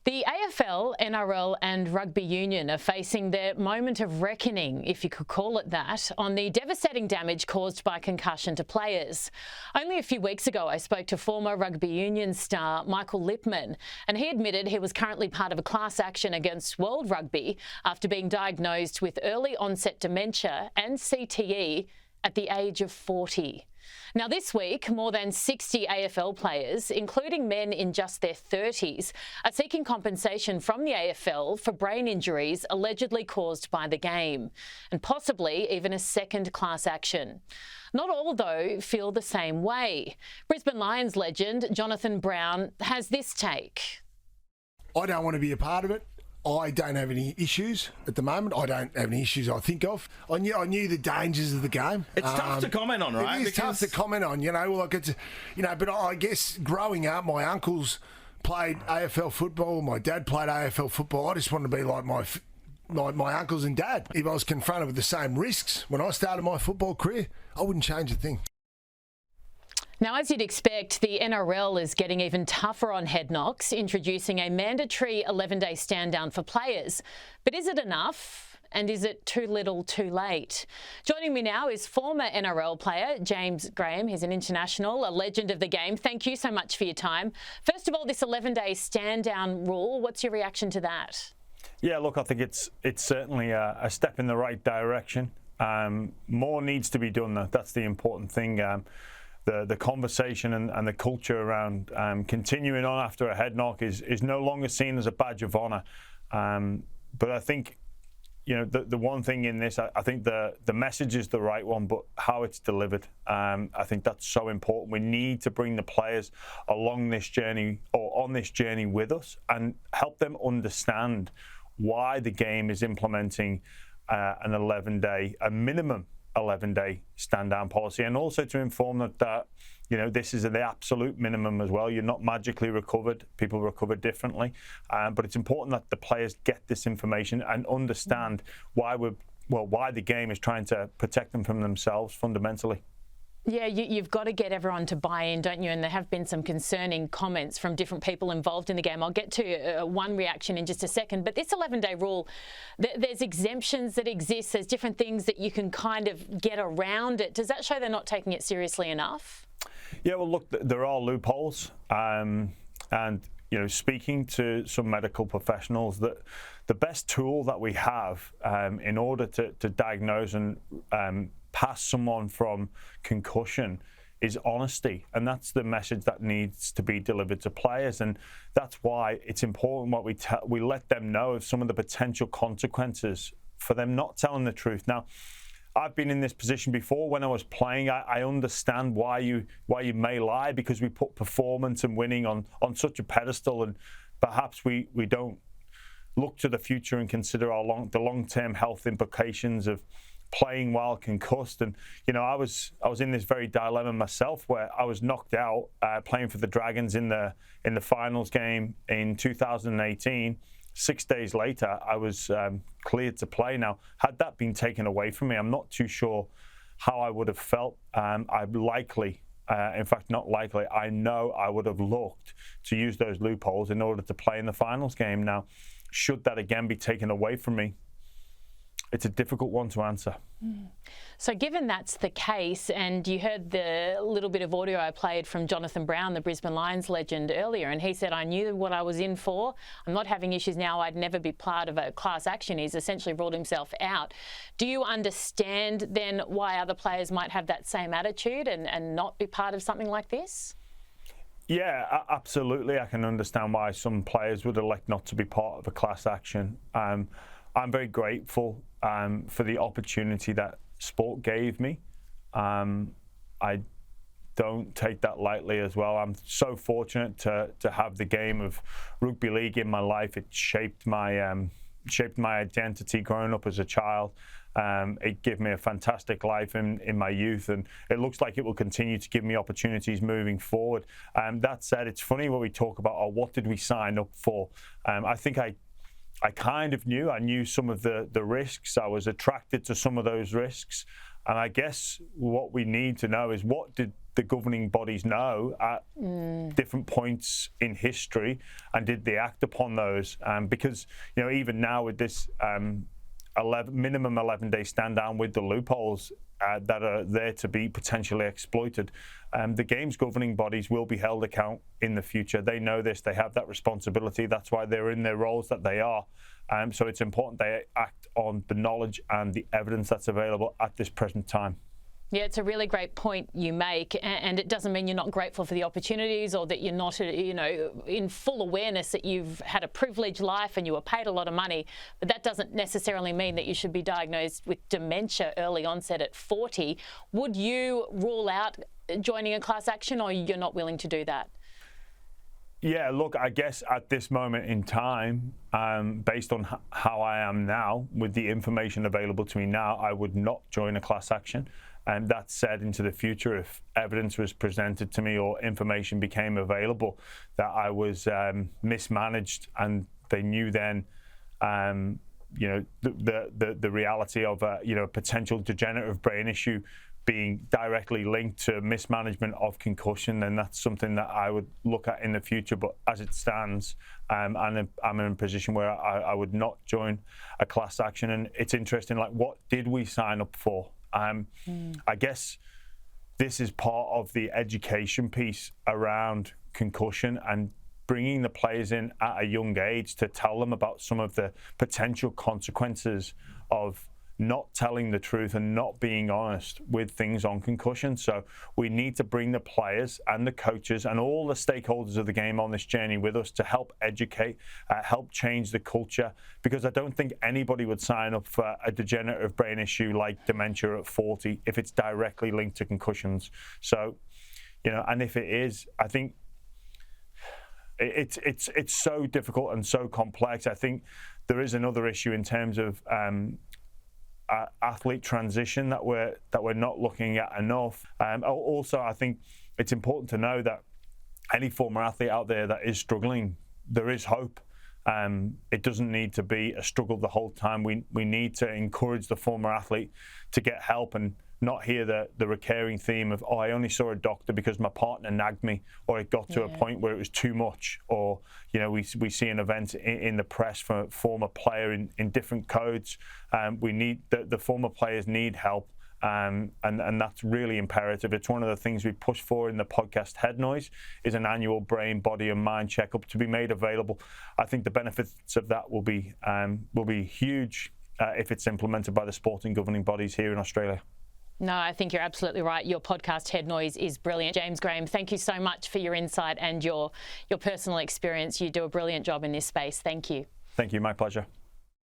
The AFL, NRL and Rugby Union are facing their moment of reckoning, if you could call it that, on the devastating damage caused by concussion to players. Only a few weeks ago, I spoke to former Rugby Union star Michael Lipman, and he admitted he was currently part of a class action against World Rugby after being diagnosed with early onset dementia and CTE at the age of 40. Now, this week, more than 60 AFL players, including men in just their 30s, are seeking compensation from the AFL for brain injuries allegedly caused by the game, and possibly even a second class action. Not all, though, feel the same way. Brisbane Lions legend Jonathan Brown has this take. I don't want to be a part of it. I don't have any issues at the moment. I don't have any issues I think of. I knew the dangers of the game. It's tough to comment on, right? It is tough to comment on, but I guess growing up, my uncles played AFL football, my dad played AFL football. I just wanted to be like my uncles and dad. If I was confronted with the same risks when I started my football career, I wouldn't change a thing. Now, as you'd expect, the NRL is getting even tougher on head knocks, introducing a mandatory 11-day stand down for players. But is it enough? And is it too little too late? Joining me now is former NRL player James Graham. He's an international, a legend of the game. Thank you so much for your time. First of all, this 11-day stand down rule, what's your reaction to that? Yeah, look, I think it's certainly a step in the right direction. More needs to be done, though. That's the important thing. The conversation and the culture around continuing on after a head knock is no longer seen as a badge of honour. But I think, the one thing in this, I think the message is the right one, but how it's delivered, I think that's so important. We need to bring the players along this journey or on this journey with us and help them understand why the game is implementing an 11-day, a minimum 11-day stand-down policy, and also to inform that this is the absolute minimum as well. You're not magically recovered. People recover differently, but it's important that the players get this information and understand why the game is trying to protect them from themselves fundamentally. Yeah, you've got to get everyone to buy in, don't you? And there have been some concerning comments from different people involved in the game. I'll get to one reaction in just a second. But this 11-day rule, there's exemptions that exist. There's different things that you can kind of get around it. Does that show they're not taking it seriously enough? Yeah, well, look, there are loopholes. And, speaking to some medical professionals, that the best tool that we have in order to diagnose and pass someone from concussion is honesty, and that's the message that needs to be delivered to players, and that's why it's important what we let them know of some of the potential consequences for them not telling the truth. Now, I've been in this position before when I was playing. I understand why you may lie, because we put performance and winning on such a pedestal, and perhaps we don't look to the future and consider the long-term health implications of playing while concussed. And I was in this very dilemma myself, where I was knocked out playing for the Dragons in the finals game in 2018. 6 days later, I was cleared to play. Now, had that been taken away from me, I'm not too sure how I would have felt. I know I would have looked to use those loopholes in order to play in the finals game. Now, should that again be taken away from me, it's a difficult one to answer. So given that's the case, and you heard the little bit of audio I played from Jonathan Brown, the Brisbane Lions legend, earlier, and he said, I knew what I was in for. I'm not having issues now. I'd never be part of a class action. He's essentially ruled himself out. Do you understand then why other players might have that same attitude and not be part of something like this? Yeah, absolutely. I can understand why some players would elect not to be part of a class action. I'm very grateful for the opportunity that sport gave me. I don't take that lightly as well. I'm so fortunate to have the game of rugby league in my life. It shaped my identity growing up as a child. It gave me a fantastic life in my youth, and it looks like it will continue to give me opportunities moving forward. That said, it's funny when we talk about, what did we sign up for? I think I kind of knew. I knew some of the risks. I was attracted to some of those risks. And I guess what we need to know is, what did the governing bodies know at different points in history, and did they act upon those? Because even now with this minimum 11-day stand down with the loopholes that are there to be potentially exploited, the game's governing bodies will be held account in the future. They know this. They have that responsibility. That's why they're in their roles that they are. So it's important they act on the knowledge and the evidence that's available at this present time. Yeah, it's a really great point you make, and it doesn't mean you're not grateful for the opportunities or that you're not, in full awareness that you've had a privileged life and you were paid a lot of money, but that doesn't necessarily mean that you should be diagnosed with dementia early onset at 40. Would you rule out joining a class action, or you're not willing to do that? Yeah, look, I guess at this moment in time, based on how I am now, with the information available to me now, I would not join a class action. And that said, into the future, if evidence was presented to me or information became available that I was mismanaged, and they knew then, the reality of a potential degenerative brain issue being directly linked to mismanagement of concussion, then that's something that I would look at in the future. But as it stands, I'm in a position where I would not join a class action. And it's interesting, like, what did we sign up for? I guess this is part of the education piece around concussion and bringing the players in at a young age to tell them about some of the potential consequences of not telling the truth and not being honest with things on concussion. So we need to bring the players and the coaches and all the stakeholders of the game on this journey with us to help educate, help change the culture, because I don't think anybody would sign up for a degenerative brain issue like dementia at 40 if it's directly linked to concussions. So, and if it is, I think it's so difficult and so complex. I think there is another issue in terms of athlete transition that we're not looking at enough. Also, I think it's important to know that any former athlete out there that is struggling, there is hope. It doesn't need to be a struggle the whole time. We need to encourage the former athlete to get help and not hear the recurring theme of, I only saw a doctor because my partner nagged me, or it got to a point where it was too much, or we see an event in the press for a former player in different codes. We need the former players need help, and that's really imperative. It's one of the things we push for in the podcast Head Noise, is an annual brain, body and mind checkup to be made available. I think the benefits of that will be huge if it's implemented by the sporting governing bodies here in Australia. No, I think you're absolutely right. Your podcast, Head Noise, is brilliant. James Graham, thank you so much for your insight and your personal experience. You do a brilliant job in this space. Thank you. Thank you. My pleasure.